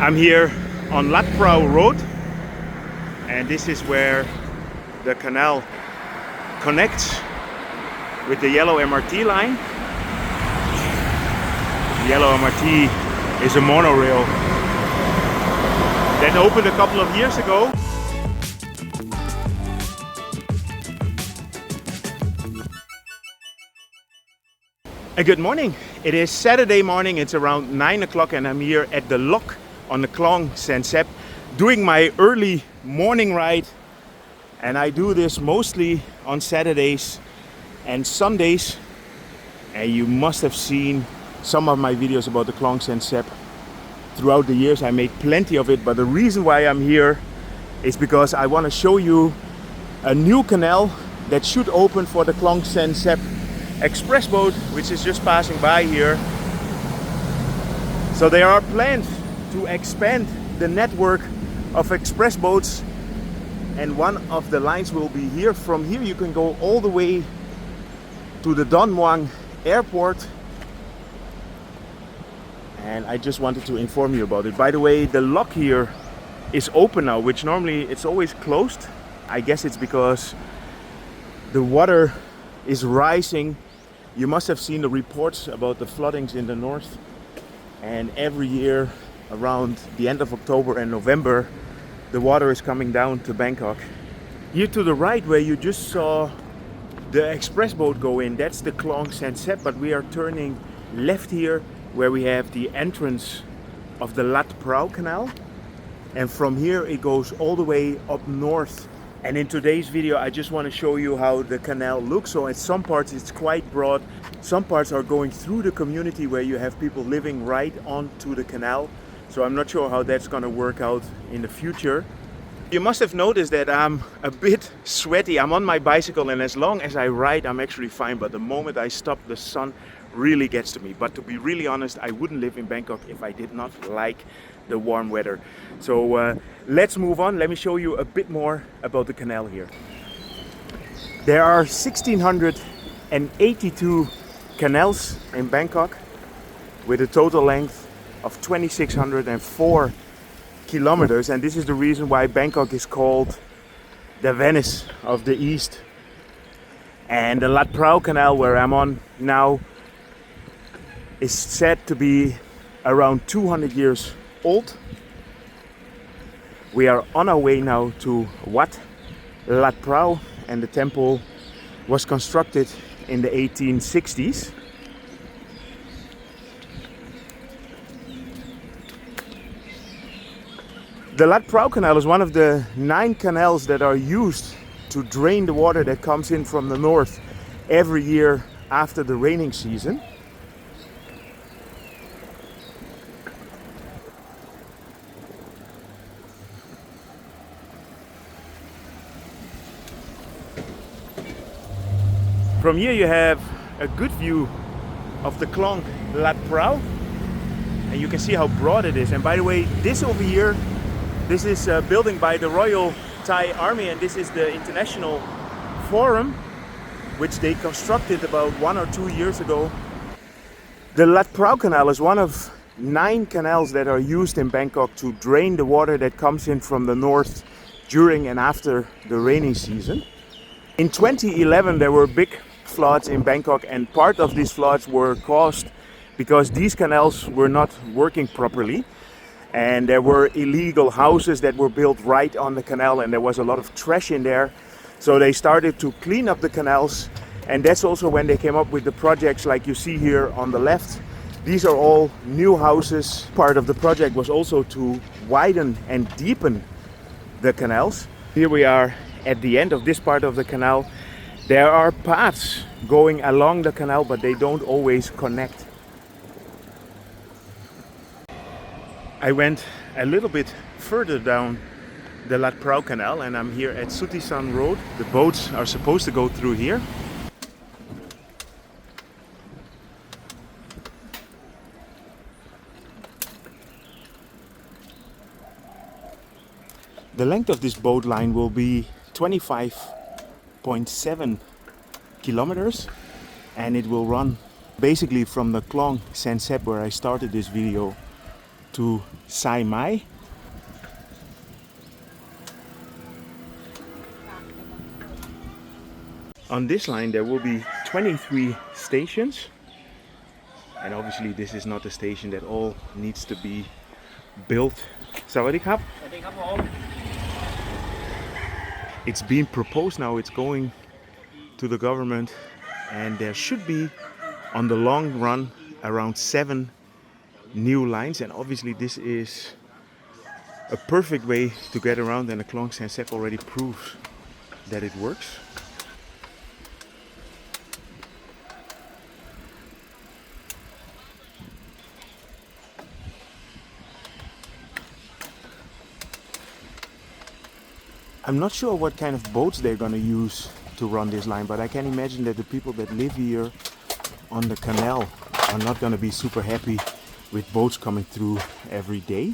I'm here on Lat Prao Road, and this is where the canal connects with the yellow MRT line. The yellow MRT is a monorail that opened a couple of years ago. Good morning. It is Saturday morning. It's around 9 o'clock and I'm here at the lock on the Khlong Saen Saep doing my early morning ride, and I do this mostly on Saturdays and Sundays, and you must have seen some of my videos about the Khlong Saen Saep throughout the years. I made plenty of it, but the reason why I'm here is because I want to show you a new canal that should open for the Khlong Saen Saep Express Boat, which is just passing by here. So there are plans to expand the network of express boats, and one of the lines will be here. From here you can go all the way to the Don Muang airport, and I just wanted to inform you about it. By the way, the lock here is open now, which normally it's always closed. I guess it's because the water is rising. You must have seen the reports about the floodings in the north, and every year around the end of October and November the water is coming down to Bangkok. Here to the right, where you just saw the express boat go in, that's the Khlong Saen Saep, but we are turning left here where we have the entrance of the Lat Prao Canal, and from here it goes all the way up north. And in today's video I just want to show you how the canal looks. So at some parts it's quite broad, some parts are going through the community where you have people living right onto the canal. So I'm not sure how that's going to work out in the future. You must have noticed that I'm a bit sweaty. I'm on my bicycle, and as long as I ride I'm actually fine, but the moment I stop the sun really gets to me. But to be really honest, I wouldn't live in Bangkok if I did not like the warm weather. So let's move on. Let me show you a bit more about the canal here. There are 1,682 canals in Bangkok with a total length of 2,604 kilometers, and this is the reason why Bangkok is called the Venice of the East. And the Lat Prao Canal, where I'm on now, is said to be around 200 years old. We are on our way now to Wat Lat Prao, and the temple was constructed in the 1860s. The Lat Prao Canal is one of the 9 canals that are used to drain the water that comes in from the north every year after the raining season. From here you have a good view of the Khlong Lat Prao, and you can see how broad it is. And by the way, this over here, this is a building by the Royal Thai Army, and this is the International Forum, which they constructed about 1 or 2 years ago. The Lat Prao Canal is one of 9 canals that are used in Bangkok to drain the water that comes in from the north during and after the rainy season. In 2011 there were big floods in Bangkok, and part of these floods were caused because these canals were not working properly, and there were illegal houses that were built right on the canal, and there was a lot of trash in there. So they started to clean up the canals, and that's also when they came up with the projects like you see here on the left. These are all new houses. Part of the project was also to widen and deepen the canals. Here we are at the end of this part of the canal. There are paths going along the canal, but they don't always connect. I went a little bit further down the Lat Prao Canal, and I'm here at Sutisan Road. The boats are supposed to go through here. The length of this boat line will be 25.7 kilometers, and it will run basically from the Khlong Saen Saep, where I started this video, to Saen Saep. On this line there will be 23 stations, and obviously this is not a station that all needs to be built. Sawadee krap. It's being proposed now, it's going to the government, and there should be on the long run around 7 new lines, and obviously this is a perfect way to get around, and the Khlong Saen Saep already proves that it works. I'm not sure what kind of boats they're gonna use to run this line, but I can imagine that the people that live here on the canal are not gonna be super happy with boats coming through every day,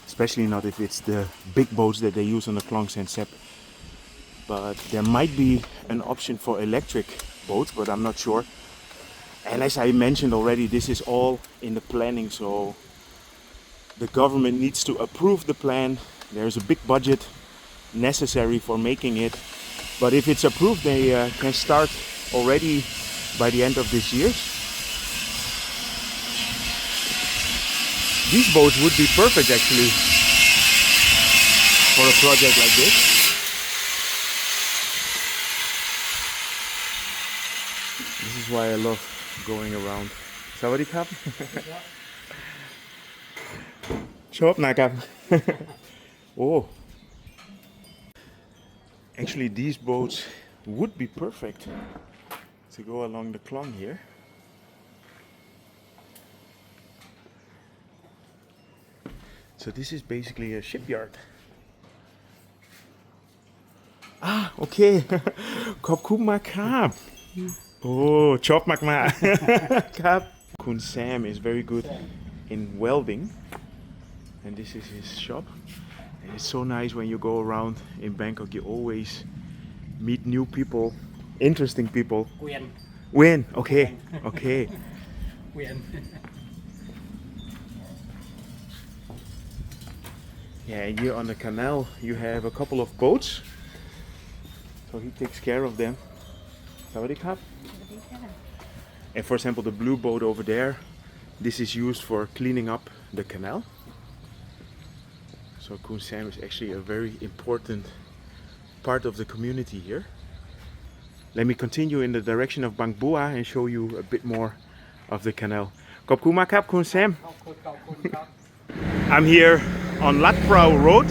especially not if it's the big boats that they use on the Khlong Saen Saep. But there might be an option for electric boats, but I'm not sure. And as I mentioned already, this is all in the planning, so the government needs to approve the plan. There's a big budget necessary for making it, but if it's approved, they can start already by the end of this year. These boats would be perfect actually for a project like this. This is why I love going around. Sawadee krap. ชอบนะครับ Oh. Actually, these boats would be perfect to go along the Khlong here. So this is basically a shipyard. Ah, okay. ขอบคุณมากครับ Oh, ชอบมากๆ ครับ Kun Sam is very good in welding, and this is his shop. And it's so nice when you go around in Bangkok, you always meet new people, interesting people. When? Okay, okay. Yeah, and here on the canal you have a couple of boats, so he takes care of them. Sawadee krap. And for example, the blue boat over there, this is used for cleaning up the canal. So Kun Sam is actually a very important part of the community here. Let me continue in the direction of Bang Bua and show you a bit more of the canal. ขอบคุณมากครับ Kun Sam. I'm here on Lat Prao Road,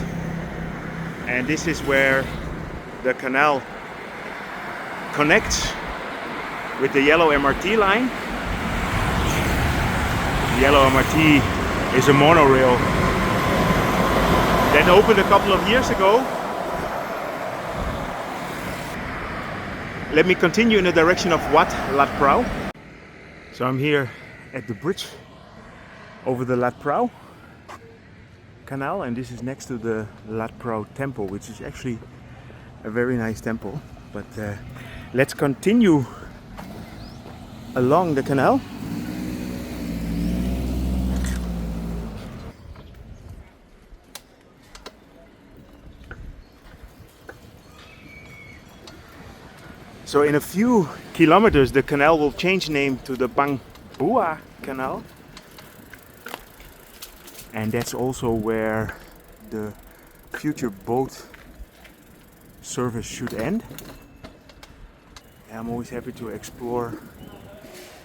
and this is where the canal connects with the yellow MRT line. The yellow MRT is a monorail that opened a couple of years ago. Let me continue in the direction of Wat Lat Prao. So I'm here at the bridge over the Lat Prao Canal, and this is next to the Lat Prao Temple, which is actually a very nice temple. But let's continue along the canal. So in a few kilometers the canal will change name to the Bang Bua Canal, and that's also where the future boat service should end. I'm always happy to explore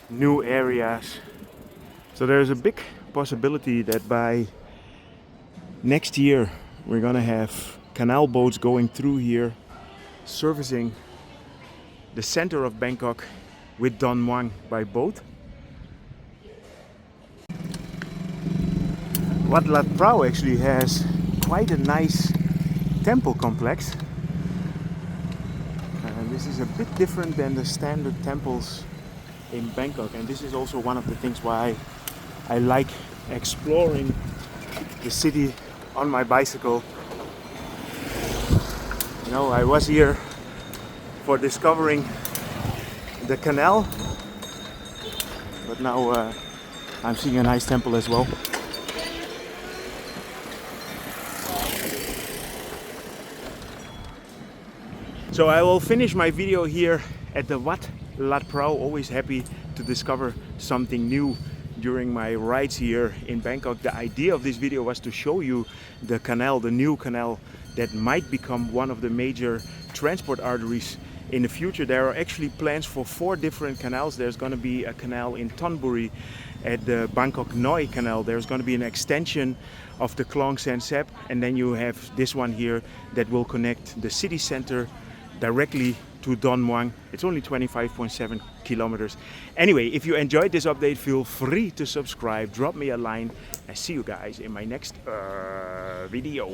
new areas. So there's a big possibility that by next year we're gonna have canal boats going through here, servicing the center of Bangkok with Don Muang by boat. Wat Lat Prao actually has quite a nice temple complex, and this is a bit different than the standard temples in Bangkok, and this is also one of the things why I like exploring the city on my bicycle. You know, I was here for discovering the canal, but now I'm seeing a nice temple as well. So I will finish my video here at the Wat Lat Prao. Always happy to discover something new during my rides here in Bangkok. The idea of this video was to show you the canal, the new canal that might become one of the major transport arteries in the future. There are actually plans for 4 different canals. There's going to be a canal in Thonburi at the Bangkok Noi Canal. There's going to be an extension of the Khlong Saen Saep, and then you have this one here that will connect the city center directly to Don Muang. It's only 25.7 kilometers. Anyway, if you enjoyed this update, feel free to subscribe, drop me a line, and see you guys in my next video.